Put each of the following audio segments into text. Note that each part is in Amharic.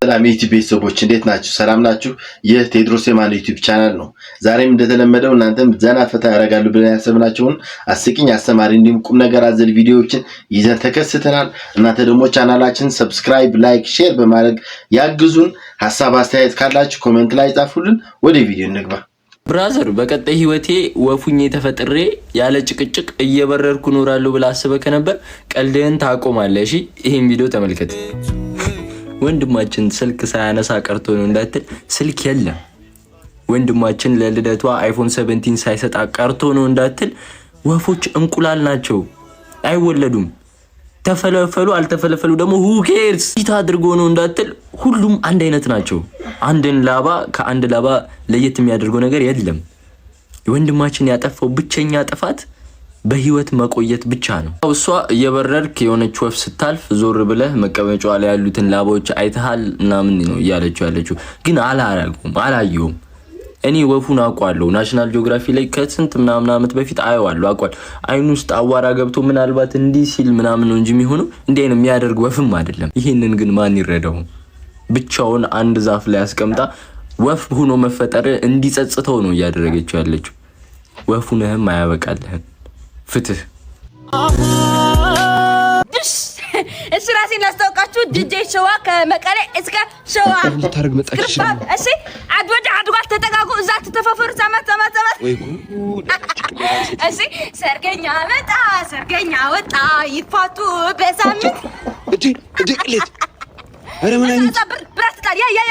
ሰላም ዩቲዩብ ቤተሰቦች እንዴት ናችሁ? ሰላም ናችሁ? ይህ ቴድሮስ የማን ዩቲዩብ ቻናል ነው። ዛሬም እንደተለመደው እናንተም ዘና ፈታ ያረጋሉ ብለን ያሰብናችሁን አስቂኝ አስተማሪ እንዲሁም ቁም ነገር አዘል ቪዲዮዎችን ይዘን ተከስተናል። እናንተ ደግሞ ቻናላችንን ሰብስክራይብ፣ ላይክ፣ ሼር በማድረግ ያግዙን። ሐሳብ አስተያየት ካላችሁ ኮሜንት ላይ ጻፉልን። ወደ ቪዲዮ እንግባ። ብራዘር በቀጣይ ህይወቴ ወፉኜ ተፈጥሬ ያለ ጭቅጭቅ እየበረርኩ ኖራለሁ ብላ አስበከ ነበር። ቀልድህን ታቆማለህ። እሺ ይሄን ቪዲዮ ተመልከት። ወንድማችን ስልክ ሳያነሳ ቀርቶ ነው እንዳትል፣ ስልክ የለም። ወንድማችን ለልደቷ አይፎን 17 ሳይሰጣ ቀርቶ ነው እንዳትል፣ ወፎች እንቁላል ናቸው፣ አይወለዱም። ተፈለፈሉ አልተፈለፈሉ ደግሞ who cares ይታ አድርጎ ነው እንዳትል፣ ሁሉም አንድ አይነት ናቸው። አንድን ላባ ከአንድ ላባ ለየት የሚያደርገው ነገር የለም። ወንድማችን ያጠፋው ብቸኛ ጥፋት በህይወት መቆየት ብቻ ነው። እሷ እየበረርክ የሆነች ወፍ ስታልፍ ዞር ብለህ መቀመጫዋ ላይ ያሉትን ላባዎች አይተሃል እና ምን ነው ያለችው፣ ግን አላየሁም። እኔ ወፉን አውቀዋለሁ። ናሽናል ጂኦግራፊ ላይ ከስንት ምናምን አመት በፊት አየዋለሁ። አውቀዋለሁ። አይኑ ውስጥ አዋራ ገብቶ ምናልባት እንዲህ ሲል ምናምን ነው እንጂ የሚሆነው እንዲህ ነው የሚያደርግ ወፍም አይደለም። ይሄንን ግን ማን ይረዳው? ብቻውን አንድ ዛፍ ላይ አስቀምጣ ወፍ ሆኖ መፈጠር እንዲጸጽተው ነው እያደረገችው ያለችው። ወፉንህም አያበቃልህም። ፍትህ እሺ ራሴን ላስታውቃችሁ። ዲጄ ሸዋ ከመቀሌ እስከ ሸዋ ልታረግ መጣች። እሺ አድጓል ተጠጋጉ፣ እዛ ተተፋፈሩ። ሰማት ወይ ጉድ! እሺ ሰርገኛ ወጣ ይፋቱ በሳምንት እጂ ቅሌት አረ ምን አይነት ፕላስተር ያ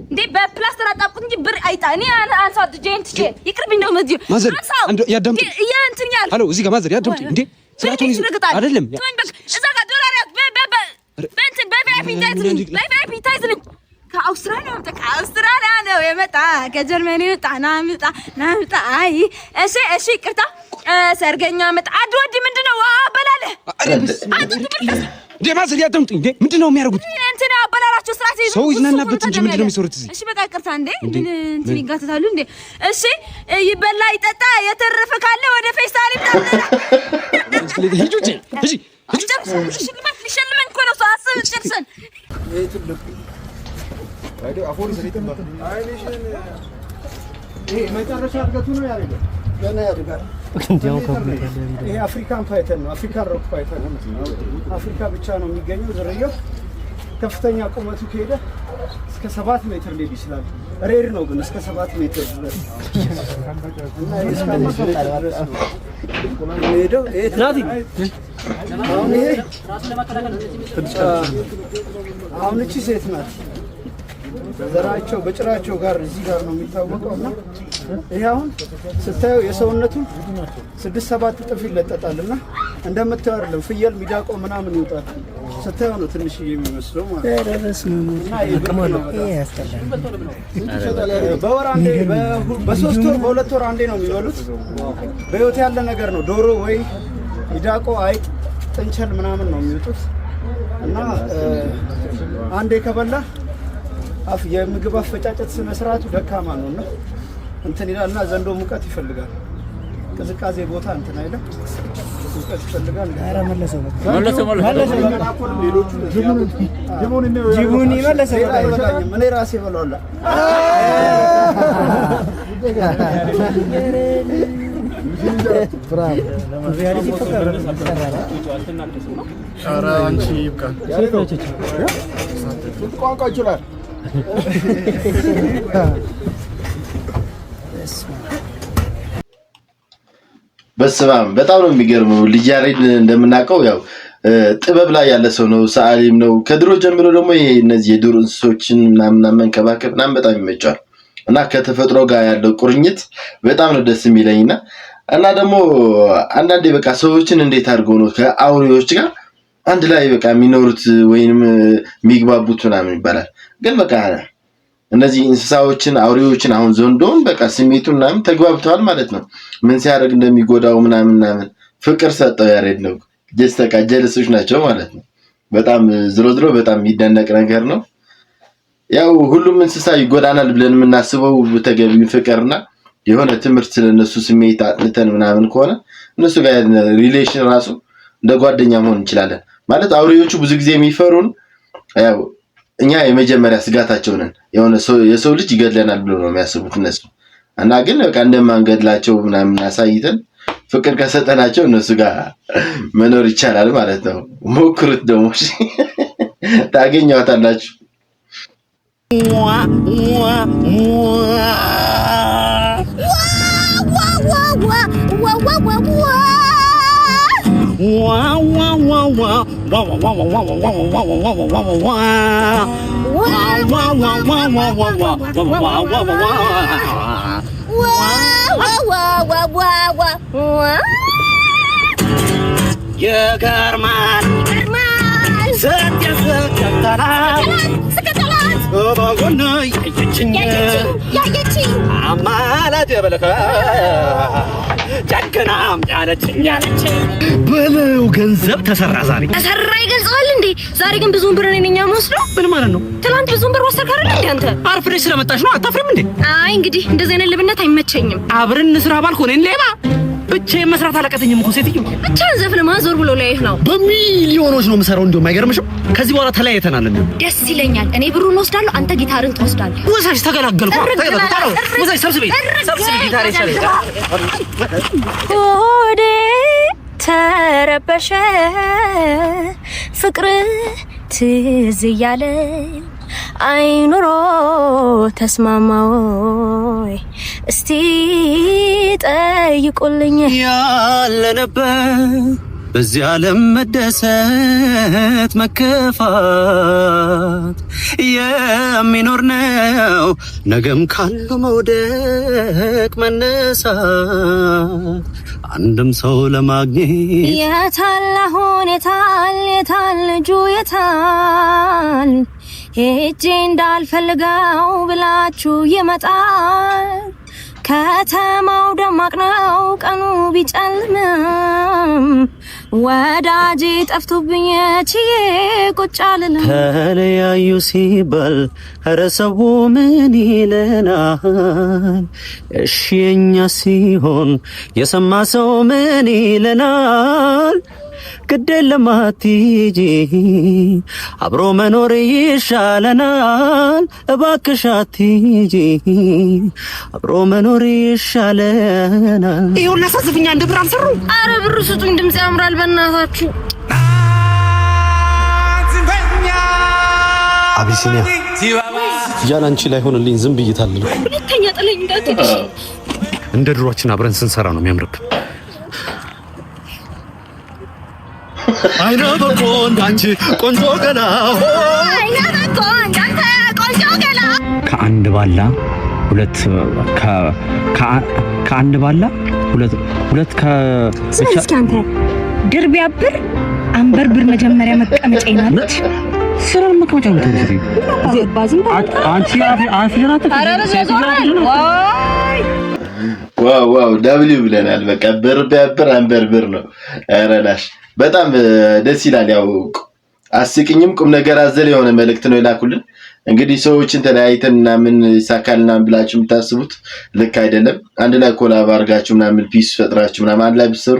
እንዴ በፕላስተር አጣብቁት እንጂ ብር አይጣኒ አንሳው ዲጄን ትቼ ይቅርብኝ ነው መዝዩ አንሳው ያዳምጥ ያ እንትን ያል ሃሎ እዚህ ጋር ማዘር ያዳምጥ እንዴ ስራቱን አይደለም እዛ ጋር ዶላር በእንትን በቪአይፒ ታይዝልኝ ከአውስትራሊያ ነው የመጣ ከጀርመን የመጣ ናምጣ አይ እሺ ቅርታ ሰርገኛ መጣ አድወድ ምንድነው አበላለ እንዴ ማዘር ያዳምጥ እንዴ ምንድነው የሚያደርጉት? እንትን አበላላችሁ ስራት ሰው ይዝናናበት እንጂ ምንድነው የሚሰሩት እዚህ? እሺ በቃ ቅርታ እንዴ እንትን ይጋተታሉ እንዴ? እሺ ይበላ ይጠጣ የተረፈ ካለ ወደ ፌስታል ይጣጣ እሺ ልሸልመን እኮ ነው አስብ ጨርሰን አፎሪ ሰሪተማ አይኔሽን ይሄ መጨረሻ እድገቱ ነው ያለው። ገና ያድጋል። ይሄ አፍሪካን ፓይተን ነው። አፍሪካን ሮክ ፓይተን ነው። አፍሪካ ብቻ ነው የሚገኘው ዝርያው። ከፍተኛ ቁመቱ ከሄደ እስከ 7 ሜትር ሊሄድ ይችላል። ሬር ነው ግን እስከ 7 ሜትር ድረስ እና ሄደው አሁን እቺ ሴት ናት። ዘራቸው በጭራቸው ጋር እዚህ ጋር ነው የሚታወቀውና ይሄ አሁን ስታየው የሰውነቱን 6-7 እጥፍ ይለጠጣልና እንደምታየው አይደለም። ፍየል ሚዳቆ ምናምን ይወጣል። ስታየው ነው ትንሽ የሚመስለው ማለት ነው። በወር አንዴ በ3 ወር በ2 ወር አንዴ ነው የሚበሉት። በህይወት ያለ ነገር ነው። ዶሮ ወይ ሚዳቆ፣ አይጥ፣ ጥንቸል ምናምን ነው የሚወጡት እና አንዴ ከበላ የምግብ አፈጫጨት ስነ ስርዓቱ ደካማ ነውና እንትን ይላልና ዘንዶ ሙቀት ይፈልጋል። ቅዝቃዜ ቦታ እንትን አይደለም ሙቀት ይፈልጋል። አረ መለሰው ጅቡኒ መለሰው ምን ራሴ በለውላ ብራቮ ሪያሊቲ ፈከረ ኧረ አንቺ ይብቃ ቋንቋ ይችላል። በስማም በጣም ነው የሚገርመው። ልጅ ያሬድ እንደምናውቀው ያው ጥበብ ላይ ያለ ሰው ነው፣ ሰዓሊም ነው። ከድሮ ጀምሮ ደግሞ ይሄ እነዚህ የዱር እንስሶችን ምናምን መንከባከብ ምናምን በጣም ይመጫል እና ከተፈጥሮ ጋር ያለው ቁርኝት በጣም ነው ደስ የሚለኝና እና ደግሞ አንዳንዴ በቃ ሰዎችን እንዴት አድርገው ነው ከአውሬዎች ጋር አንድ ላይ በቃ የሚኖሩት ወይንም የሚግባቡት ምናምን ይባላል። ግን በቃ እነዚህ እንስሳዎችን አውሬዎችን አሁን ዘንዶን በቃ ስሜቱን ምናምን ተግባብተዋል ማለት ነው። ምን ሲያደርግ እንደሚጎዳው ምናምን ፍቅር ሰጠው ያሬድ ነው። ጀስተካ ጀለሶች ናቸው ማለት ነው። በጣም ዝሮ በጣም የሚደነቅ ነገር ነው። ያው ሁሉም እንስሳ ይጎዳናል ብለን የምናስበው በተገቢው ፍቅርና የሆነ ትምህርት ስለነሱ ስሜት አጥልተን ምናምን ከሆነ እነሱ ጋር ሪሌሽን ራሱ እንደ ጓደኛ መሆን እንችላለን ማለት። አውሬዎቹ ብዙ ጊዜ የሚፈሩን ያው እኛ የመጀመሪያ ስጋታቸው ነን። የሆነ የሰው ልጅ ይገድለናል ብሎ ነው የሚያስቡት እነሱ እና ግን በቃ እንደማንገድላቸው ምናምን አሳይተን ፍቅር ከሰጠናቸው እነሱ ጋር መኖር ይቻላል ማለት ነው። ሞክሩት ደግሞ ታገኛዋታላችሁ። የገርማል ስትያስከተላት በጎን ያየችኝ አማላት የበለከ ጀግናም ያለችኝ በለው ገንዘብ ተሰራ ዛሬ ተሰራ ይገልጻል እንዴ? ዛሬ ግን ብዙ ብር ነኝ የምወስደው። ምን ማለት ነው? ትናንት ብዙ ብር ወሰድክ አይደል እንዴ አንተ? አርፍደሽ ስለመጣሽ ነው። አታፍሪም እንዴ? አይ እንግዲህ እንደዚህ አይነት ልብነት አይመቸኝም። አብረን እንስራ ባልኩ እኔን ሌባ ብቻዬን መስራት አላቀተኝም እኮ ሴትዮ። ብቻህን ዘፍነ ማዞር ብሎ ላይህ ነው። በሚሊዮኖች ነው የምሰራው። እንደውም አይገርምሽም? ከዚህ በኋላ ተለያይተናል። እንደው ደስ ይለኛል። እኔ ብሩን ወስዳለሁ፣ አንተ ጊታርን ትወስዳለህ። ወሳሽ ተገላገልኩ። ወሳሽ ሰብስቤ ጊታር ይሻላል። ሆዴ ተረበሸ ፍቅር ትዝ እያለኝ አይኑሮ ተስማማው እስቲ ጠይቁልኝ ያለነበት በዚህ ዓለም መደሰት መከፋት የሚኖር ነው። ነገም ካሉ መውደቅ መነሳት አንድም ሰው ለማግኘት የታል አሁን የታል ልጁ የታል ሄጄ እንዳልፈልገው ብላችሁ ይመጣል። ከተማው ደማቅ ነው ቀኑ ቢጨልምም ወዳጄ ጠፍቶብኝ ችዬ ቁጭ አልልም። ተለያዩ ሲባል ኧረ ሰው ምን ይለናል? እሺ የኛ ሲሆን የሰማ ሰው ምን ይለናል? ግድ የለም አትሂጂ አብሮ መኖር ይሻለናል። እባክሽ አትሂጂ አብሮ መኖር ይሻለናል። ይኸው ለሳስፍኛ እንደ ብር አልሰሩ። አረ ብሩ ስጡኝ፣ ድምጽ ያምራል በእናታችሁ። አቢሲኒያ ያላንቺ ላይ ሆነልኝ ዝም ብይታለሁ። ሁለተኛ ጥለኝ እንዳትሄጂ። እንደ ድሮአችን አብረን ስንሰራ ነው የሚያምርብን። አይነ በቆ እንዳንቺ ቆንጆ ገላ ከአንድ ባላ ሁለት ከአንድ ባላ ሁለት እስኪ አንተ ድር ቢያብር አንበርብር መጀመሪያ መቀመጫ ይናለች። ስራን መቀመጫ ነው ተብሎ አንቺ አፍራተ ዋው ደብሊው ብለናል። በቃ ብር ቢያብር አንበርብር ነው። አረላሽ በጣም ደስ ይላል። ያው አስቂኝም ቁም ነገር አዘል የሆነ መልእክት ነው የላኩልን። እንግዲህ ሰዎችን ተለያይተንና ምን ይሳካልና ብላችሁ የምታስቡት ልክ አይደለም። አንድ ላይ ኮላብ አድርጋችሁ ምናምን ፒስ ፈጥራችሁ ምናምን አንድ ላይ ብትሰሩ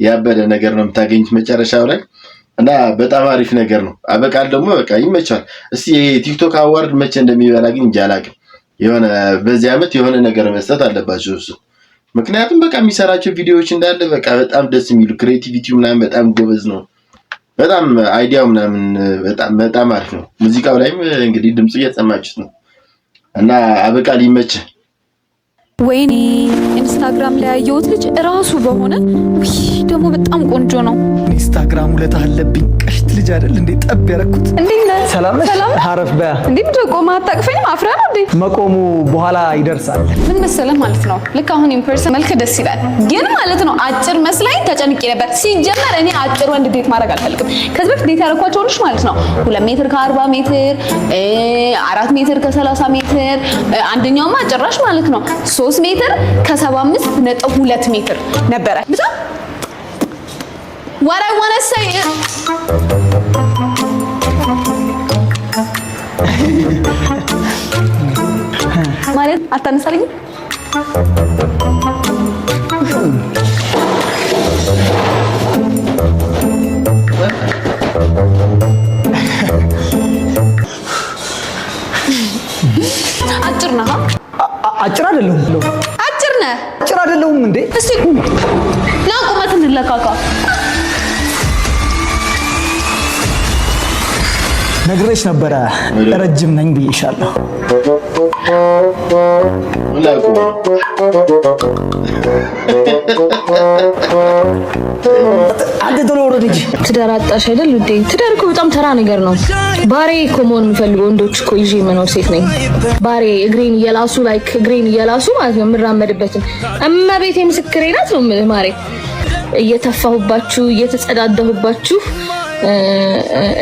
ያበደ ነገር ነው የምታገኙት መጨረሻው ላይ እና በጣም አሪፍ ነገር ነው። አበቃል ደግሞ በቃ ይመቻል። እስቲ ቲክቶክ አዋርድ መቼ እንደሚበላ ግን እንጃ አላውቅም። የሆነ በዚህ አመት የሆነ ነገር መስጠት አለባቸው እሱ። ምክንያቱም በቃ የሚሰራቸው ቪዲዮዎች እንዳለ በቃ በጣም ደስ የሚሉ ክሬቲቪቲው ምናምን በጣም ጎበዝ ነው። በጣም አይዲያው ምናምን በጣም አሪፍ ነው። ሙዚቃው ላይም እንግዲህ ድምጽ እየሰማችሁት ነው እና አበቃል ይመች። ወይኔ ኢንስታግራም ላይ ያየሁት ልጅ ራሱ በሆነ ደግሞ በጣም ቆንጆ ነው። ኢንስታግራሙ ለታለብኝ ቀሽት ልጅ አይደል እንዴ ጠብ ያረኩት። እንዴት ነህ? ሰላም ነሽ? አረፍ በያ እንዴ ብትቆም አታቅፈኝም? አፍራ ነው እንዴ? መቆሙ በኋላ ይደርሳል። ምን መሰለህ ማለት ነው ልክ አሁን ኢምፐርሰን መልክ ደስ ይላል፣ ግን ማለት ነው አጭር መስላኝ ተጨንቄ ነበር። ሲጀመር እኔ አጭር ወንድ ዴት ማድረግ አልፈልግም። ከዚህ በፊት ዴት ያደረኳቸው ልጅ ማለት ነው 2 ሜትር ከ40 ሜትር 4 ሜትር ከ30 ሜትር አንደኛውማ ጭራሽ ማለት ነው 3 ሜትር ከ75.2 ሜትር ነበረ። ብቻ what I want to say ማለት አታነሳልኝ አጭር ነህ አጭር አይደለሁም አጭር ነህ አጭር አይደለሁም እንዴ እስቲ ና ቁመት እንለካካ ነግሬሽ ነበረ ረጅም ነኝ ብዬሻለሁ አንተ ቶሎ ወረድ እንጂ ትዳር አጣሽ አይደል ውዴ ትዳር እኮ በጣም ተራ ነገር ነው ባሬ እኮ መሆን የምፈልገው ወንዶች እኮ ይዤ መኖር ሴት ነኝ ባሬ እግሬን እየላሱ ማለት ነው የምራመድበትን እመቤቴ ምስክሬ ናት ነው የምልህ ማሬ እየተፋሁባችሁ እየተጸዳዳሁባችሁ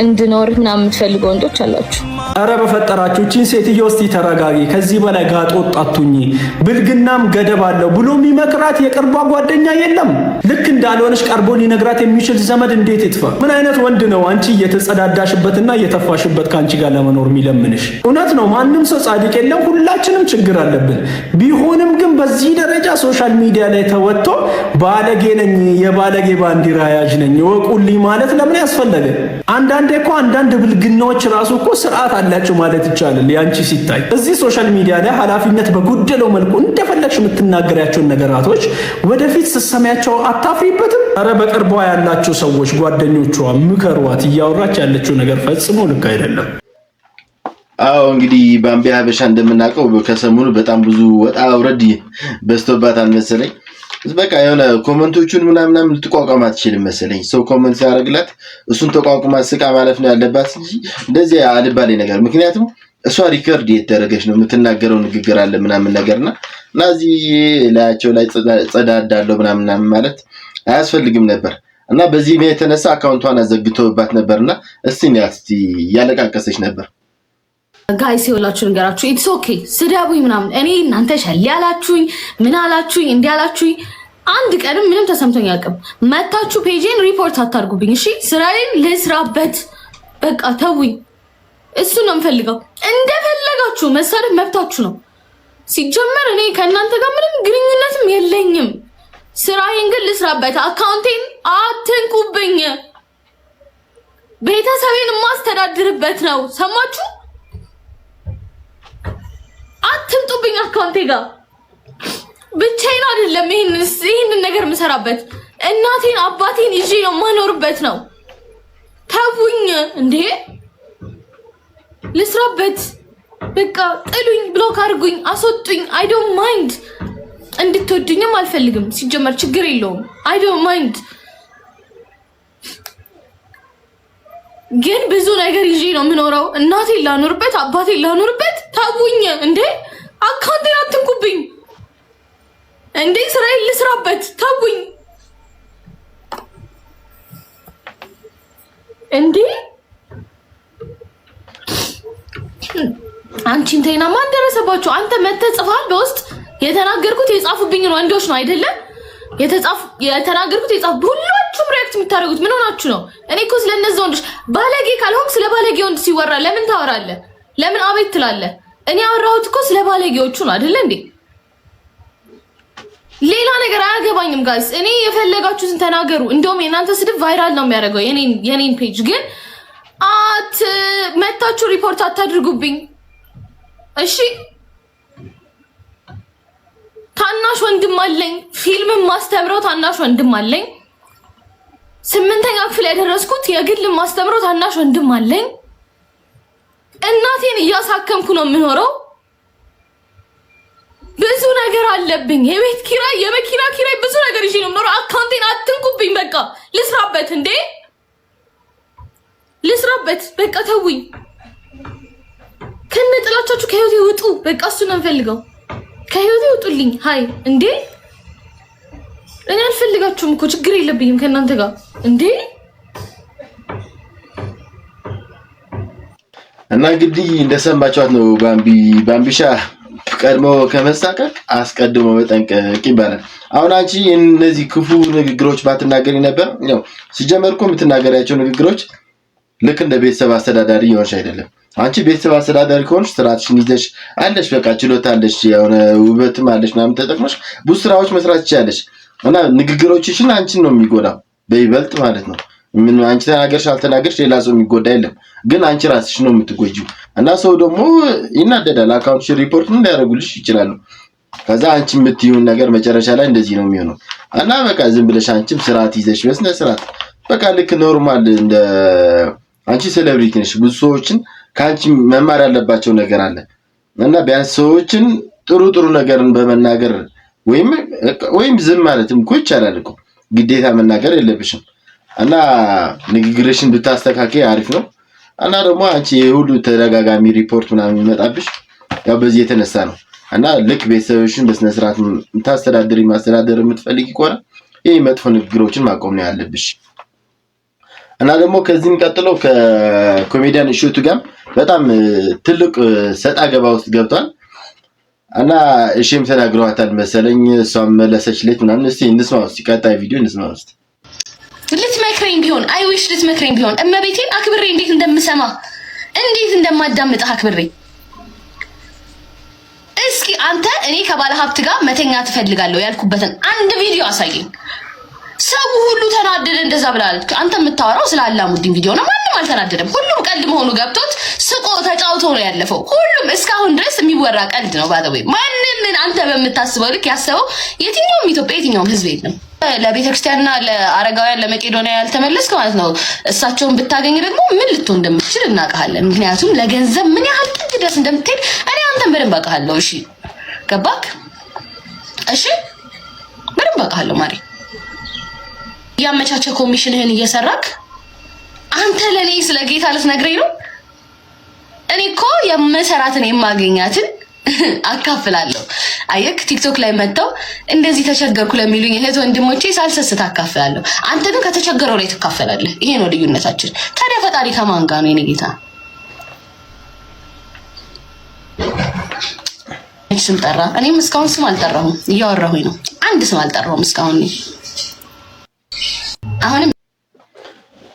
እንድኖር ምናምን የምትፈልጉ ወንዶች አላችሁ አረ በፈጠራችሁ እቺን ሴትዮ እስቲ ተረጋጊ ከዚህ በላይ ጋጥ ወጣቱኝ ብልግናም ገደብ አለው ብሎ የሚመክራት የቅርቧ ጓደኛ የለም ልክ እንዳልሆነሽ ቀርቦ ሊነግራት የሚችል ዘመድ እንዴት ይጥፋ ምን አይነት ወንድ ነው አንቺ እየተጸዳዳሽበትና እየተፋሽበት ካንቺ ጋር ለመኖር የሚለምንሽ እውነት ነው ማንም ሰው ጻድቅ የለም ሁላችንም ችግር አለብን ቢሆንም ግን በዚህ ደረጃ ሶሻል ሚዲያ ላይ ተወጥቶ ባለጌ ነኝ የባለጌ ባንዲራ ያዥ ነኝ ወቁልኝ ማለት ለምን ያስፈልጋል አንዳንዴ እኮ አንዳንድ ብልግናዎች ራሱ እኮ ስርዓት አላችሁ ማለት ይቻላል ያንቺ ሲታይ እዚህ ሶሻል ሚዲያ ላይ ኃላፊነት በጉደለው መልኩ እንደፈለግሽ የምትናገሪያቸው ነገራቶች ወደፊት ስትሰሚያቸው አታፍሪበትም አረ በቅርቧ ያላችሁ ሰዎች ጓደኞቿ ምከሯት እያወራች ያለችው ነገር ፈጽሞ ልክ አይደለም አዎ እንግዲህ ባምቢ ሀበሻ እንደምናውቀው ከሰሞኑ በጣም ብዙ ወጣ ወረድ በስተባታል መሰለኝ በቃ የሆነ ኮሜንቶቹን ምናምን ልትቋቋም አትችልም መሰለኝ ሰው ኮሜንት ሲያደርግላት እሱን ተቋቁማ ስቃ ማለፍ ነው ያለባት እንጂ እንደዚህ አልባሌ ነገር ምክንያቱም እሷ ሪከርድ እየተደረገች ነው የምትናገረው ንግግር አለ ምናምን ነገርና ናዚ ላያቸው ላይ ጸዳዳለው ምናምን ማለት አያስፈልግም ነበር እና በዚህ የተነሳ አካውንቷን አዘግቶባት ነበርና እስቲ ያለቃቀሰች ነበር ጋይስ ይወላችሁ ንገራችሁ ኢትስ ኦኬ ስዳቡኝ ምናምን እኔ እናንተ ሸል ያላችሁኝ ምን አላችሁኝ እንዲያላችሁኝ አንድ ቀንም ምንም ተሰምቶኝ አልቀም መታችሁ ፔጅን ሪፖርት አታርጉብኝ እሺ ስራዬን ለስራበት በቃ ተውኝ እሱ ነው የምፈልገው እንደፈለጋችሁ መሳደብ መብታችሁ ነው ሲጀመር እኔ ከእናንተ ጋር ምንም ግንኙነትም የለኝም ስራዬን ግን ልስራበት አካውንቴን አትንኩብኝ ቤተሰቤን ማስተዳድርበት ነው ሰማችሁ አትምጡብኝ አካውንቴ ጋር ብቻዬን አይደለም ይሄንን ነገር ምሰራበት እናቴን አባቴን ይዤ ነው ማኖርበት ነው ተውኝ እንዴ ልስራበት በቃ ጥሉኝ ብሎክ አድርጉኝ አስወጡኝ አይ ዶንት ማይንድ እንድትወዱኝም አልፈልግም ሲጀመር ችግር የለውም አይ ዶንት ማይንድ ግን ብዙ ነገር ይዤ ነው የምኖረው እናቴን ላኖርበት አባቴን ላኖርበት ተውኝ እንዴ አካውንቴን አትንኩብኝ እንዴ ስራዬን ልስራበት ተውኝ እንዴ አንቺን ተይና ማን ደረሰባችሁ አንተ መተህ ጽፋል በውስጥ የተናገርኩት የጻፉብኝን ወንዶች ነው አይደለ የተናገርኩት የጻፉ ሁላችሁም ሪአክት የምታደርጉት ምን ሆናችሁ ነው እኔ እኮ ስለነዚህ ወንዶች ባለጌ ካልሆንክ ስለ ባለጌ ወንድ ሲወራ ለምን ታወራለህ ለምን አቤት ትላለህ እኔ አወራሁት እኮ ስለ ባለጌዎቹ ነው አይደለ እንዴ ሌላ ነገር አያገባኝም ጋይስ እኔ የፈለጋችሁትን ተናገሩ እንደውም የናንተ ስድብ ቫይራል ነው የሚያደርገው የኔን ፔጅ ግን መታችሁ ሪፖርት አታድርጉብኝ እሺ ታናሽ ወንድም አለኝ ፊልም ማስተምረው ታናሽ ወንድም አለኝ 8ኛ ክፍል ያደረስኩት የግል ማስተምረው ታናሽ ወንድም አለኝ እናቴን እያሳከምኩ ነው የምኖረው ብዙ ነገር አለብኝ የቤት ኪራይ የመኪና ኪራይ ብዙ ነገር ይዤ ነው የምኖረው አካውንቴን አትንኩብኝ በቃ ልስራበት እንዴ ልስራበት በቃ ተውኝ ከነጥላቻችሁ ከህይወቴ ውጡ በቃ እሱ ነው የምፈልገው ከህይወቴ ውጡልኝ ሃይ እንዴ እኔ አልፈልጋችሁም እኮ ችግር የለብኝም ከእናንተ ጋር እንዴ እና እንግዲህ እንደሰማችኋት ነው ባምቢሻ ቀድሞ ከመሳቀቅ አስቀድሞ መጠንቀቅ ይባላል። አሁን አንቺ እነዚህ ክፉ ንግግሮች ባትናገሪ ነበር። ያው ሲጀመርኩ የምትናገሪያቸው ንግግሮች ልክ እንደ ቤተሰብ አስተዳዳሪ ይሆንሽ አይደለም። አንቺ ቤተሰብ አስተዳዳሪ ከሆንሽ ስራትሽን ይዘሽ አለሽ፣ በቃ ችሎታ አለሽ፣ የሆነ ውበትም አለሽ ምናምን ተጠቅመሽ ብዙ ስራዎች መስራት ትችያለሽ። እና ንግግሮችሽን አንቺን ነው የሚጎዳው በይበልጥ ማለት ነው። ምን አንቺ ተናገርሽ አልተናገርሽ ሌላ ሰው የሚጎዳ የለም፣ ግን አንቺ ራስሽ ነው የምትጎጂው። እና ሰው ደግሞ ይናደዳል። አካውንትሽ ሪፖርት እንዳያደርጉልሽ ይችላሉ። ከዛ አንቺ የምትይውን ነገር መጨረሻ ላይ እንደዚህ ነው የሚሆነው። እና በቃ ዝም ብለሽ አንቺም ስርዓት ይዘሽ በስነ ስርዓት በቃ ልክ ኖርማል እንደ አንቺ ሴሌብሪቲ ነሽ። ብዙ ሰዎችን ካንቺ መማር ያለባቸው ነገር አለ እና ቢያንስ ሰዎችን ጥሩ ነገርን በመናገር ወይም ዝም ማለትም እኮ ይቻላል እኮ ግዴታ መናገር የለብሽም። እና ንግግርሽን ብታስተካክይ አሪፍ ነው። እና ደግሞ አንቺ የሁሉ ተደጋጋሚ ሪፖርት ምናምን ይመጣብሽ ያው በዚህ የተነሳ ነው። እና ልክ ቤተሰብሽን በስነ ስርዓት ማስተዳደር የምትፈልጊ ከሆነ ይሄ መጥፎ ንግግሮችን ማቆም ነው ያለብሽ። እና ደግሞ ከዚህም ቀጥሎ ከኮሜዲያን እሸቱ ጋር በጣም ትልቅ ሰጣ ገባ ውስጥ ገብቷል። እና እሺም ተናግሯታል መሰለኝ፣ እሷም መለሰችለት ምናምን። እስቲ እንስማው፣ እስቲ ቀጣይ ቪዲዮ እንስማው። እስቲ ልትመክረኝ ቢሆን አይዊሽ ልትመክረኝ ቢሆን እመቤቴን አክብሬ እንዴት እንደምሰማ እንዴት እንደማዳምጥህ አክብሬ። እስኪ አንተ እኔ ከባለ ሀብት ጋር መተኛ ትፈልጋለሁ ያልኩበትን አንድ ቪዲዮ አሳየኝ። ሰው ሁሉ ተናደደ እንደዛ ብላል። አንተ የምታወራው ስለ አላሙዲን ቪዲዮ ነው። ማንም አልተናደደም። ሁሉም ቀልድ መሆኑ ገብቶት ስቆ ተጫውቶ ነው ያለፈው። ሁሉም እስካሁን ድረስ የሚወራ ቀልድ ነው። ባደወይ ማንንም አንተ በምታስበው ልክ ያሰበው የትኛውም ኢትዮጵያ የትኛውም ህዝብ የለም። ለቤተክርስቲያንና ለአረጋውያን ለመቄዶንያ ያልተመለስክ ማለት ነው። እሳቸውን ብታገኝ ደግሞ ምን ልትሆን እንደምትችል እናውቃለን። ምክንያቱም ለገንዘብ ምን ያህል ጥግ ድረስ እንደምትሄድ እኔ አንተን በደንብ አውቃለሁ። እሺ ገባክ? እሺ በደንብ አውቃለሁ ማሪ። ያመቻቸ ኮሚሽንህን እየሰራክ አንተ ለኔ ስለ ጌታ ልትነግረኝ ነው? እኔ እኮ የምሰራትን የማገኛትን አካፍላለሁ። አየክ ቲክቶክ ላይ መጣው እንደዚህ ተቸገርኩ ለሚሉኝ እህት ወንድሞቼ ሳልሰስት አካፍላለሁ። አንተ ግን ከተቸገረው ላይ ትካፈላለህ። ይሄ ነው ልዩነታችን። ታዲያ ፈጣሪ ከማን ጋር ነው የኔ ጌታ? ስም ጠራ። እኔም እስካሁን ስም አልጠራሁም፣ እያወራሁኝ ነው። አንድ ስም አልጠራሁም እስካሁን። አሁንም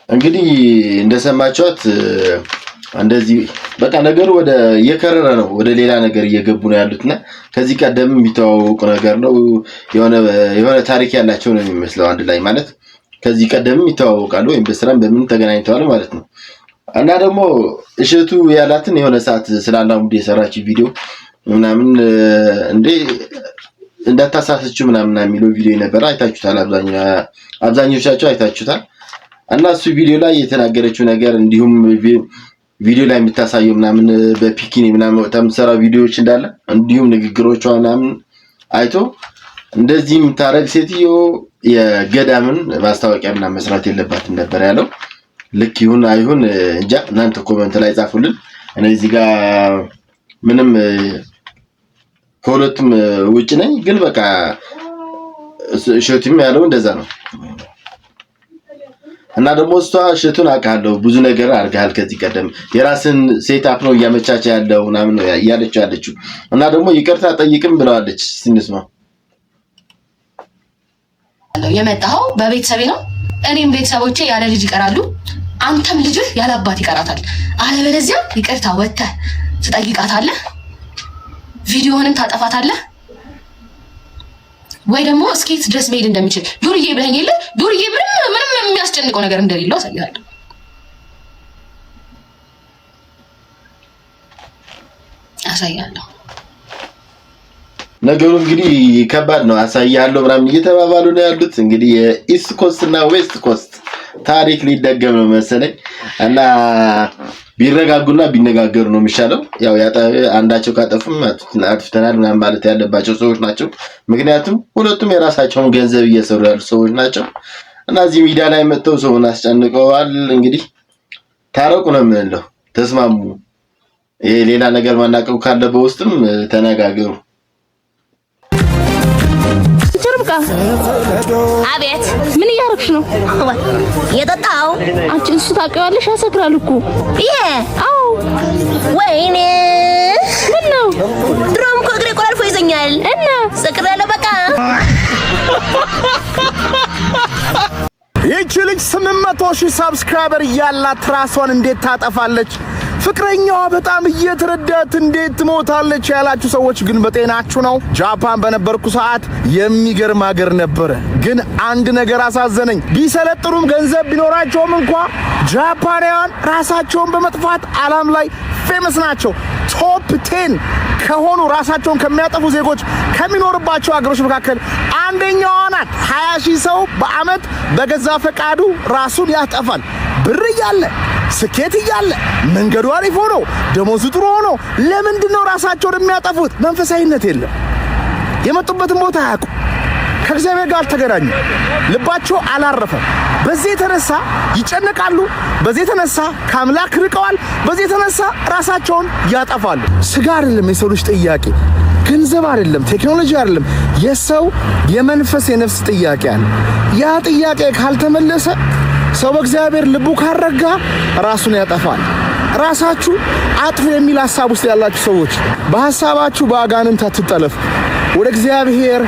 እንግዲህ እንደሰማችኋት እንደዚህ በቃ ነገሩ ወደ የከረረ ነው፣ ወደ ሌላ ነገር እየገቡ ነው ያሉትና ከዚህ ቀደም የሚተዋወቁ ነገር ነው። የሆነ ታሪክ ያላቸው ነው የሚመስለው አንድ ላይ ማለት ከዚህ ቀደም ይተዋወቃሉ ወይም በስራም በምን ተገናኝተዋል ማለት ነው። እና ደግሞ እሸቱ ያላትን የሆነ ሰዓት ስላላሙዲ የሰራች ቪዲዮ ምናምን እንዴ እንዳታሳሰችው ምናምን የሚለው ቪዲዮ ነበር። አይታችሁታል፣ አብዛኞቻችሁ አይታችሁታል። እና እሱ ቪዲዮ ላይ የተናገረችው ነገር እንዲሁም ቪዲዮ ላይ የምታሳየው ምናምን በፒኪኒ ምናምን ተምሰራ ቪዲዮዎች እንዳለ እንዲሁም ንግግሮቿ ምናምን አይቶ እንደዚህ የምታረግ ሴትዮ የገዳምን ማስታወቂያ ምናምን መስራት የለባትም ነበር ያለው። ልክ ይሁን አይሁን እንጃ፣ እናንተ ኮሜንት ላይ ጻፉልን። እኔ እዚህ ጋር ምንም ከሁለቱም ውጭ ነኝ፣ ግን በቃ እሸቱም ያለው እንደዛ ነው። እና ደግሞ እሷ እሸቱን አውቃለሁ ብዙ ነገር አድርገሃል ከዚህ ቀደም የራስን ሴት አፕ ነው እያመቻቸ ያለው ምናምን ነው ያለችው። እና ደግሞ ይቅርታ ጠይቅም ብለዋለች። ሲንስማ የመጣው በቤተሰቤ ነው። እኔም ቤተሰቦቼ ያለ ልጅ ይቀራሉ፣ አንተም ልጅህ ያለ አባት ይቀራታል። አለበለዚያ ይቅርታ ወጥተህ ትጠይቃታለህ፣ ቪዲዮህንም ታጠፋታለህ፣ ወይ ደግሞ እስኪት ድረስ መሄድ እንደሚችል ዱርዬ ብለኝ የለ ዱርዬ ምንም የሚያስጨንቀው ነገር እንደሌለው አሳያለሁ። ነገሩ እንግዲህ ከባድ ነው። አሳያለሁ ምናምን እየተባባሉ ነው ያሉት። እንግዲህ የኢስት ኮስት እና ዌስት ኮስት ታሪክ ሊደገም ነው መሰለኝ። እና ቢረጋጉና ቢነጋገሩ ነው የሚሻለው። ያው አንዳቸው ካጠፉም አጥፍተናል ምናምን ማለት ያለባቸው ሰዎች ናቸው። ምክንያቱም ሁለቱም የራሳቸውን ገንዘብ እየሰሩ ያሉ ሰዎች ናቸው። እና እዚህ ሚዲያ ላይ መጥተው ሰውን አስጨንቀዋል። እንግዲህ ታረቁ ነው የምንለው፣ ተስማሙ። ይሄ ሌላ ነገር ማናቀው ካለ በውስጥም ተነጋገሩ። አቤት፣ ምን እያደረግሽ ነው? የጠጣው አንቺ እሱ ታውቂዋለሽ፣ ያሰክራል እኮ ይሄ። አዎ፣ ወይኔ ምን ነው? ድሮም እኮ እግሬ ይለኛል እና ሰክራለሁ በቃ። ይህች ልጅ 800,000 ሰብስክራይበር እያላት ራሷን እንዴት ታጠፋለች? ፍቅረኛዋ በጣም እየተረዳት እንዴት ትሞታለች ያላችሁ ሰዎች ግን በጤናችሁ ነው? ጃፓን በነበርኩ ሰዓት የሚገርም ሀገር ነበረ። ግን አንድ ነገር አሳዘነኝ። ቢሰለጥኑም ገንዘብ ቢኖራቸውም እንኳ ጃፓናውያን ራሳቸውን በመጥፋት ዓለም ላይ ፌመስ ናቸው። ቶፕ 10 ከሆኑ ራሳቸውን ከሚያጠፉ ዜጎች ከሚኖርባቸው ሀገሮች መካከል አንደኛዋ ናት። 20,000 ሰው በአመት በገዛ ፈቃዱ ራሱን ያጠፋል። ብር እያለ ስኬት እያለ መንገዱ አሪፍ ሆኖ ደሞዙ ጥሩ ሆኖ ለምንድነው ራሳቸውን የሚያጠፉት? መንፈሳዊነት የለም። የመጡበትን ቦታ አያውቁ። ከእግዚአብሔር ጋር አልተገናኙ። ልባቸው አላረፈም። በዚህ የተነሳ ይጨነቃሉ። በዚህ የተነሳ ከአምላክ ርቀዋል። በዚህ የተነሳ ራሳቸውን ያጠፋሉ። ስጋ አይደለም የሰው ልጅ ጥያቄ፣ ገንዘብ አይደለም፣ ቴክኖሎጂ አይደለም። የሰው የመንፈስ የነፍስ ጥያቄ አለ። ያ ጥያቄ ካልተመለሰ ሰው በእግዚአብሔር ልቡ ካረጋ ራሱን ያጠፋል። ራሳችሁ አጥፉ የሚል ሐሳብ ውስጥ ያላችሁ ሰዎች በሐሳባችሁ በአጋንንት አትጠለፉ። ወደ እግዚአብሔር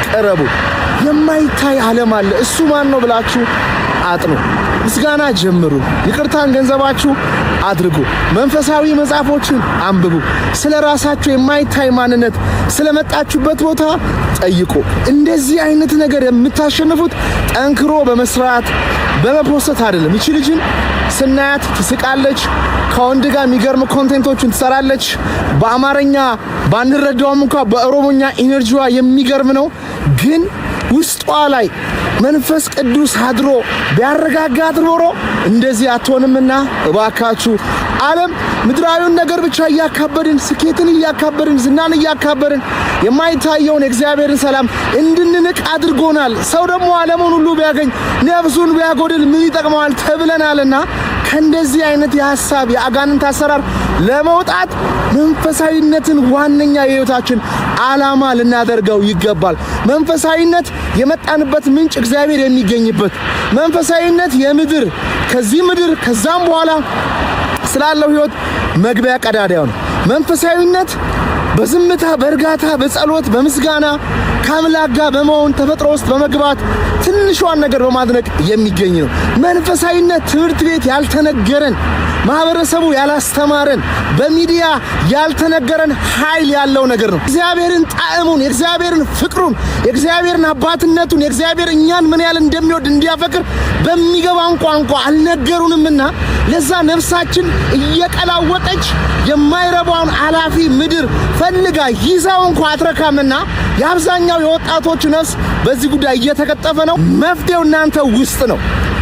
ቀረቡ። የማይታይ ዓለም አለ። እሱ ማን ነው ብላችሁ አጥኑ። ምስጋና ጀምሩ። ይቅርታን ገንዘባችሁ አድርጉ። መንፈሳዊ መጽሐፎችን አንብቡ። ስለ ራሳችሁ የማይታይ ማንነት ስለመጣችሁበት ቦታ ጠይቁ። እንደዚህ አይነት ነገር የምታሸንፉት ጠንክሮ በመስራት በመፖስት አይደለም። ይቺ ልጅን ስናያት ትስቃለች። ከወንድ ጋር የሚገርም ኮንቴንቶችን ትሰራለች። በአማርኛ ባንረዳውም እንኳን በኦሮሞኛ ኢነርጂዋ የሚገርም ነው። ግን ውስጧ ላይ መንፈስ ቅዱስ አድሮ ቢያረጋጋት ኖሮ እንደዚህ አትሆንምና እባካችሁ ዓለም ምድራዊውን ነገር ብቻ እያካበድን ስኬትን እያካበድን ዝናን እያካበድን የማይታየውን የእግዚአብሔርን ሰላም እንድንንቅ አድርጎናል። ሰው ደግሞ ዓለሙን ሁሉ ቢያገኝ ነፍሱን ቢያጎድል ምን ይጠቅመዋል ተብለናልና ከእንደዚህ አይነት የሐሳብ የአጋንንት አሰራር ለመውጣት መንፈሳዊነትን ዋነኛ የሕይወታችን ዓላማ ልናደርገው ይገባል። መንፈሳዊነት የመጣንበት ምንጭ እግዚአብሔር የሚገኝበት መንፈሳዊነት የምድር ከዚህ ምድር ከዛም በኋላ ስላለው ሕይወት መግቢያ ቀዳዳው ነው። መንፈሳዊነት በዝምታ በእርጋታ በጸሎት በምስጋና ከአምላክ ጋር በመሆን ተፈጥሮ ውስጥ በመግባት ትንሿን ነገር በማድነቅ የሚገኝ ነው። መንፈሳዊነት ትምህርት ቤት ያልተነገረን ማህበረሰቡ ያላስተማረን በሚዲያ ያልተነገረን ኃይል ያለው ነገር ነው። እግዚአብሔርን ጣዕሙን፣ የእግዚአብሔርን ፍቅሩን፣ የእግዚአብሔርን አባትነቱን፣ የእግዚአብሔር እኛን ምን ያህል እንደሚወድ እንዲያፈቅር በሚገባን ቋንቋ አልነገሩንምና ለዛ ነፍሳችን እየቀላወጠች የማይረባውን አላፊ ምድር ፈልጋ ይዛው እንኳን አትረካምና የአብዛኛው የወጣቶች ነፍስ በዚህ ጉዳይ እየተቀጠፈ ነው። መፍትሄው እናንተ ውስጥ ነው።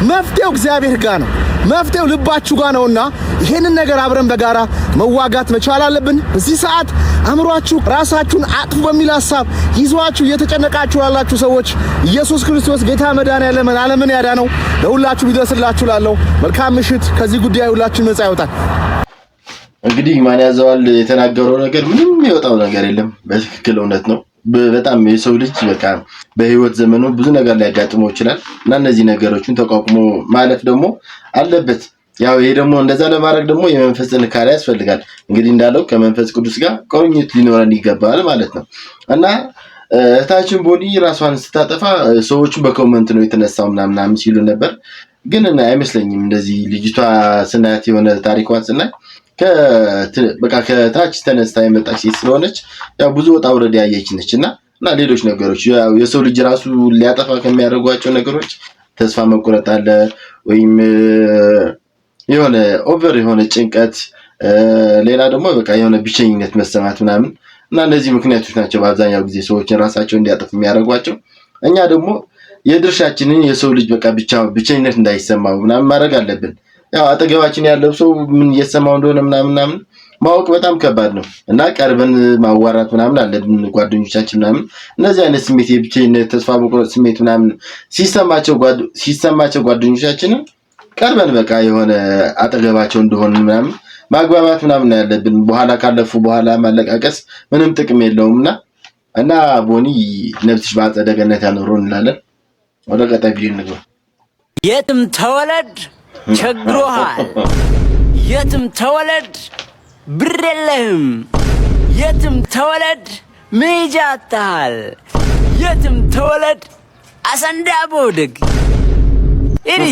መፍትሄው እግዚአብሔር ጋር ነው። መፍትሄው ልባችሁ ጋር ነውና ይሄንን ነገር አብረን በጋራ መዋጋት መቻል አለብን። በዚህ ሰዓት አእምሯችሁ ራሳችሁን አጥፉ በሚል ሐሳብ ይዟችሁ እየተጨነቃችሁ ያላችሁ ሰዎች ኢየሱስ ክርስቶስ ጌታ መድኃኒዓለም ዓለምን ያዳነው ለሁላችሁ ቢደርስላችሁ ላለው መልካም ምሽት። ከዚህ ጉዳይ ሁላችሁ ነፃ ያወጣል። እንግዲህ ማን ያዘዋል የተናገረው ነገር ምንም የወጣው ነገር የለም። በትክክል እውነት ነው። በጣም የሰው ልጅ በቃ በህይወት ዘመኑ ብዙ ነገር ሊያጋጥመው ይችላል እና እነዚህ ነገሮችን ተቋቁሞ ማለፍ ደግሞ አለበት። ያው ይሄ ደግሞ እንደዛ ለማድረግ ደግሞ የመንፈስ ጥንካሬ ያስፈልጋል። እንግዲህ እንዳለው ከመንፈስ ቅዱስ ጋር ቁርኝት ሊኖረን ይገባል ማለት ነው እና እህታችን ቦኒ ራሷን ስታጠፋ ሰዎቹ በኮሜንት ነው የተነሳው ምናምን ሲሉ ነበር። ግን አይመስለኝም እንደዚህ ልጅቷ ስናያት የሆነ ታሪኳን ስናይ በቃ ከታች ተነስታ የመጣች ሴት ስለሆነች ያው ብዙ ወጣ ወረድ ያየች ነችና ሌሎች ነገሮች ያው የሰው ልጅ ራሱ ሊያጠፋ ከሚያደርጓቸው ነገሮች ተስፋ መቁረጥ አለ ወይም የሆነ ኦቨር የሆነ ጭንቀት፣ ሌላ ደግሞ በቃ የሆነ ብቸኝነት መሰማት ምናምን እና እነዚህ ምክንያቶች ናቸው በአብዛኛው ጊዜ ሰዎችን ራሳቸው እንዲያጠፉ የሚያደርጓቸው። እኛ ደግሞ የድርሻችንን የሰው ልጅ በቃ ብቸኝነት እንዳይሰማው ምናምን ማድረግ አለብን። ያው አጠገባችን ያለው ሰው ምን እየሰማው እንደሆነ ምናምን ማወቅ በጣም ከባድ ነው እና ቀርበን ማዋራት ምናምን አለብን። ጓደኞቻችን ምናምን እነዚህ አይነት ስሜት የብቸኝነት ተስፋ መቁረጥ ስሜት ምናምን ሲሰማቸው ጓደኞቻችን ቀርበን በቃ የሆነ አጠገባቸው እንደሆነ ምናምን ማግባባት ምናምን ያለብን። በኋላ ካለፉ በኋላ ማለቃቀስ ምንም ጥቅም የለውምና እና ቦኒ ነፍስሽ በአጸደ ገነት ያኖረው እንላለን። ወደ ቀጣይ ቪዲዮ እንግባ። የትም ተወለድ ቸግሮሃል፣ የትም ተወለድ ብር የለህም፣ የትም ተወለድ መጃታል የትም ተወለድ አሰንዳ ቦድግ እሪ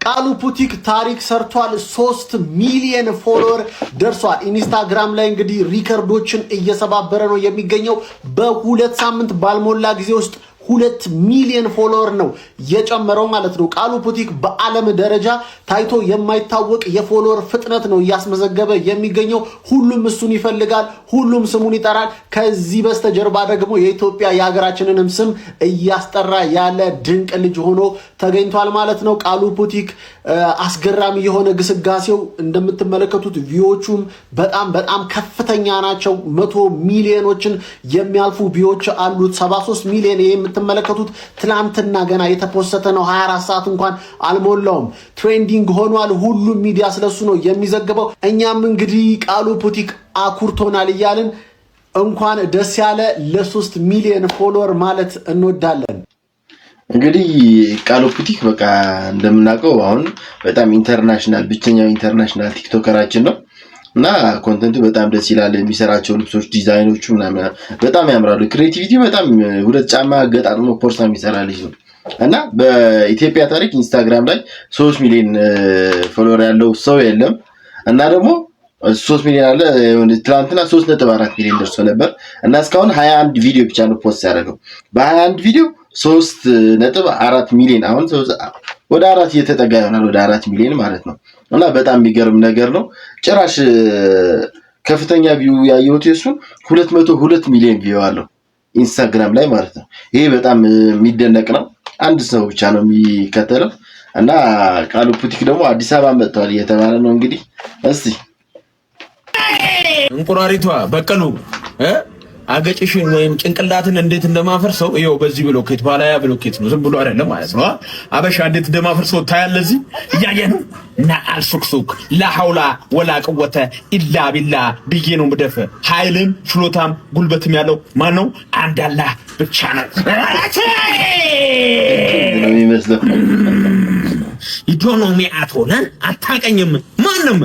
ቃሉ ቡቲክ ታሪክ ሰርቷል። 3 ሚሊዮን ፎሎወር ደርሷል። ኢንስታግራም ላይ እንግዲህ ሪከርዶችን እየሰባበረ ነው የሚገኘው። በ2 ሳምንት ባልሞላ ጊዜ ውስጥ 2 ሚሊዮን ፎሎወር ነው የጨመረው ማለት ነው። ቃሉ ቡቲክ በዓለም ደረጃ ታይቶ የማይታወቅ የፎሎወር ፍጥነት ነው እያስመዘገበ የሚገኘው። ሁሉም እሱን ይፈልጋል፣ ሁሉም ስሙን ይጠራል። ከዚህ በስተጀርባ ደግሞ የኢትዮጵያ የሀገራችንንም ስም እያስጠራ ያለ ድንቅ ልጅ ሆኖ ተገኝቷል ማለት ነው። ቃሉ ቡቲክ አስገራሚ የሆነ ግስጋሴው እንደምትመለከቱት ቪዎቹም በጣም ከፍተኛ ናቸው። 100 ሚሊዮኖችን የሚያልፉ ቪዎች አሉት። 73 ሚሊዮን የምትመለከቱት ትላንትና ገና የተፖሰተ ነው። 24 ሰዓት እንኳን አልሞላውም። ትሬንዲንግ ሆኗል። ሁሉም ሚዲያ ስለሱ ነው የሚዘግበው። እኛም እንግዲህ ቃሉ ቡቲክ አኩርቶናል እያልን እንኳን ደስ ያለ ለ3 ሚሊዮን ፎሎወር ማለት እንወዳለን። እንግዲህ ቃሉ ቡቲክ በቃ እንደምናውቀው አሁን በጣም ኢንተርናሽናል ብቸኛው ኢንተርናሽናል ቲክቶከራችን ነው እና ኮንተንቱ በጣም ደስ ይላል። የሚሰራቸው ልብሶች ዲዛይኖቹ ምናምን በጣም ያምራሉ። ክሬቲቪቲ በጣም ሁለት ጫማ ገጣጥሞ ፖርሳ የሚሰራ ልጅ ነው እና በኢትዮጵያ ታሪክ ኢንስታግራም ላይ 3 ሚሊዮን ፎሎወር ያለው ሰው የለም እና ደግሞ 3 ሚሊዮን አለ። ትላንትና 3.4 ሚሊዮን ደርሶ ነበር እና እስካሁን 21 ቪዲዮ ብቻ ነው ፖስት ያደረገው። በ21 ቪዲዮ 3.4 ሚሊዮን አሁን ወደ 4 እየተጠጋ ይሆናል፣ ወደ 4 ሚሊዮን ማለት ነው እና በጣም የሚገርም ነገር ነው። ጭራሽ ከፍተኛ ቪው ያየሁት የሱን 202 ሚሊዮን ቪው አለው ኢንስታግራም ላይ ማለት ነው። ይሄ በጣም የሚደነቅ ነው። አንድ ሰው ብቻ ነው የሚከተለው እና ቃሉ ቡቲክ ደግሞ አዲስ አበባ መጥቷል እየተባለ ነው። እንግዲህ እስቲ እንቁራሪቷ በቀሉ አገጭሽን ወይም ጭንቅላትን እንዴት እንደማፈርሰው ይኸው በዚህ ብሎኬት ባላያ ብሎኬት ነው፣ ዝም ብሎ አይደለም ማለት ነው። አበሻ እንዴት እንደማፈርሰው ታያለህ። እዚህ እያየህ ነው። እና አልሱክሱክ ላሐውላ ወላ ቀወተ ኢላ ቢላ ብዬ ነው ምደፈ። ኃይልም ችሎታም ጉልበትም ያለው ማን ነው? አንድ አላህ ብቻ ነው። ኢኮኖሚ አትሆነ አታቀኝም። ማንም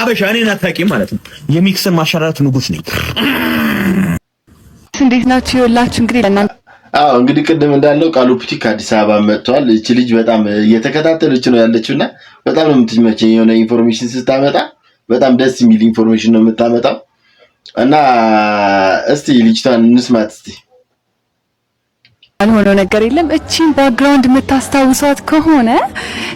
አበሻ እኔን አታውቂም ማለት ነው። የሚክስን ማሻራት ንጉስ ነኝ። እንዴት ናችሁ? ይኸውላችሁ እንግዲህ እንግዲህ ቅድም እንዳለው ቃሉ ቡቲክ አዲስ አበባ መጥቷል። እቺ ልጅ በጣም እየተከታተለች ነው ያለችውና በጣም ነው የምትመቸኝ። የሆነ ኢንፎርሜሽን ስታመጣ በጣም ደስ የሚል ኢንፎርሜሽን ነው የምታመጣው እና እስቲ ልጅቷን እንስማት እስቲ። አልሆነው ነገር የለም። እቺን ባክግራውንድ የምታስታውሷት ከሆነ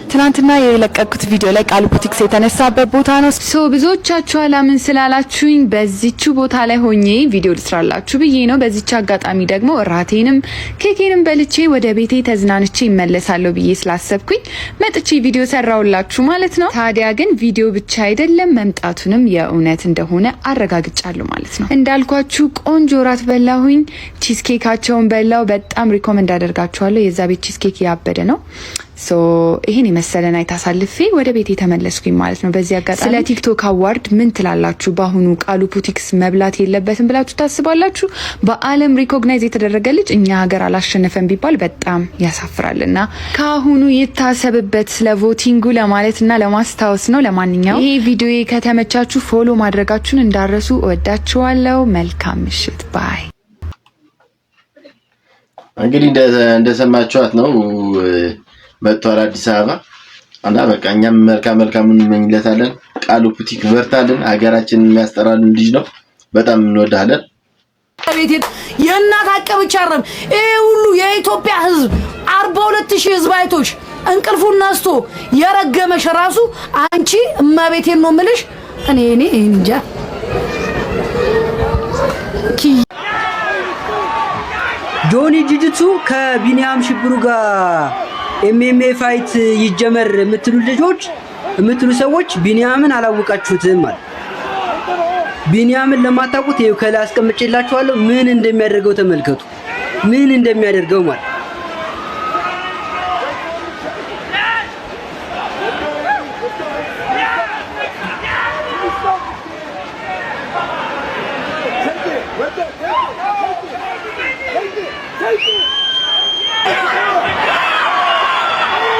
ትናንትና የለቀኩት ቪዲዮ ላይ ቃሉ ቡቲክስ የተነሳበት ቦታ ነው። ብዙዎቻችሁ አላምን ስላላችሁኝ በዚቹ ቦታ ላይ ሆኜ ቪዲዮ ልስራላችሁ ብዬ ነው። በዚች አጋጣሚ ደግሞ ራቴንም ኬኬንም በልቼ ወደ ቤቴ ተዝናንቼ ይመለሳለሁ ብዬ ስላሰብኩኝ መጥቼ ቪዲዮ ሰራውላችሁ ማለት ነው። ታዲያ ግን ቪዲዮ ብቻ አይደለም መምጣቱንም የእውነት እንደሆነ አረጋግጫለሁ ማለት ነው። እንዳልኳችሁ ቆንጆ ራት በላሁኝ፣ ቺዝ ኬካቸውን በላው። በጣም ሪኮመንድ አደርጋችኋለሁ። የዛ ቤት ቺዝ ኬክ ያበደ ነው። ይሄን የመሰለ ናይት አሳልፌ ወደ ቤቴ ተመለስኩኝ ማለት ነው። በዚህ አጋጣሚ ስለ ቲክቶክ አዋርድ ምን ትላላችሁ? በአሁኑ ቃሉ ቡቲክስ መብላት የለበትም ብላችሁ ታስባላችሁ? በዓለም ሪኮግናይዝ የተደረገ ልጅ እኛ ሀገር አላሸነፈም ቢባል በጣም ያሳፍራልና ከአሁኑ ይታሰብበት ስለ ቮቲንጉ ለማለትና ለማስታወስ ነው። ለማንኛውም ይሄ ቪዲዮ ከተመቻችሁ ፎሎ ማድረጋችሁን እንዳረሱ። እወዳችኋለሁ። መልካም ምሽት ባይ። እንግዲህ እንደሰማችኋት ነው መጥቷል አዲስ አበባ እና በቃ እኛም መልካም እንመኝለታለን። ቃሉ ቡቲክ በርታልን። ሀገራችንን የሚያስጠራልን ልጅ ነው። በጣም እንወዳለን። የእናት አቀብቻ አረም ይሄ ሁሉ የኢትዮጵያ ህዝብ 42000 ህዝብ አይቶሽ እንቅልፉን ነስቶ የረገመሽ ራሱ አንቺ እማቤቴን ነው የምልሽ። እኔ እንጃ ጆኒ ጂጂቱ ከቢኒያም ሽብሩ ጋር ኤምኤምኤ ፋይት ይጀመር የምትሉ ሰዎች ቢኒያምን አላወቃችሁትም ማለት። ቢኒያምን ለማታውቁት ይኸው ከላይ አስቀምጬላችኋለሁ። ምን እንደሚያደርገው ተመልከቱ። ምን እንደሚያደርገው ማለት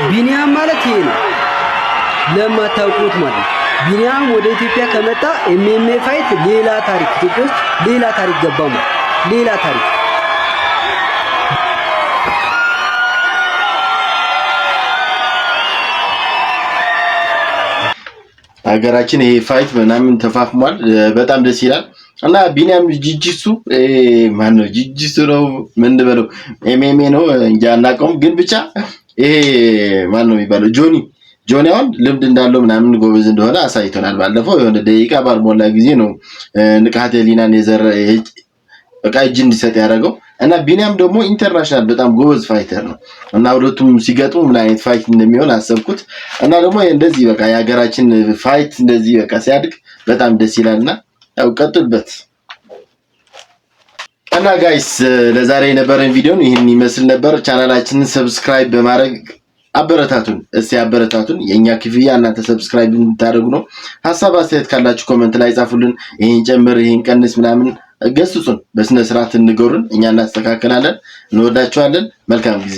ቢኒያም ማለት ይሄ ነው ለማታውቁት ማለት ቢኒያም ወደ ኢትዮጵያ ከመጣ ኤምኤምኤ ፋይት ሌላ ታሪክ ኢትዮጵያ ውስጥ ሌላ ታሪክ ገባሙ ሌላ ታሪክ ሀገራችን ይሄ ፋይት ምናምን ተፋፍሟል። በጣም ደስ ይላል እና ቢኒያም ጂጂሱ ማን ነው ጂጂሱ ነው ምን በለው ኤምኤምኤ ነው እንጂ አናውቀውም። ግን ብቻ ይሄ ማን ነው የሚባለው ጆኒ አሁን ልምድ እንዳለው ምናምን ጎበዝ እንደሆነ አሳይቶናል። ባለፈው የሆነ ደቂቃ ባልሞላ ጊዜ ነው ንቃተ ህሊናን የዘረ በቃ እጅ እንዲሰጥ ያደረገው እና ቢኒያም ደግሞ ኢንተርናሽናል በጣም ጎበዝ ፋይተር ነው እና ሁለቱም ሲገጥሙ ምን አይነት ፋይት እንደሚሆን አሰብኩት እና ደግሞ እንደዚህ በቃ የሀገራችን ፋይት እንደዚህ በቃ ሲያድግ በጣም ደስ ይላልና ያው ቀጥልበት እና ጋይስ ለዛሬ የነበረን ቪዲዮ ይሄን ይመስል ነበር። ቻናላችንን ሰብስክራይብ በማድረግ አበረታቱን። እስቲ አበረታቱን። የኛ ክፍያ እናንተ ሰብስክራይብ እንድታደርጉ ነው። ሐሳብ አስተያየት ካላችሁ ኮሜንት ላይ ጻፉልን። ይሄን ጨምር ይሄን ቀንስ ምናምን ገስጹን። በስነ ስርዓት እንገሩን፣ እኛ እናስተካክላለን። እንወዳችኋለን። መልካም ጊዜ